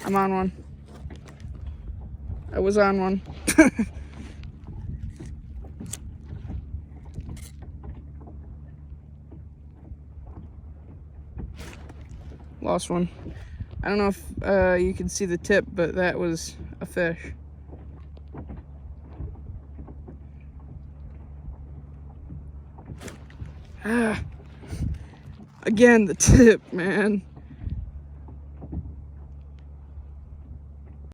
I'm on one. I was on one. Lost one. I don't know if you can see the tip, but that was a fish. Ah. Again, the tip, man.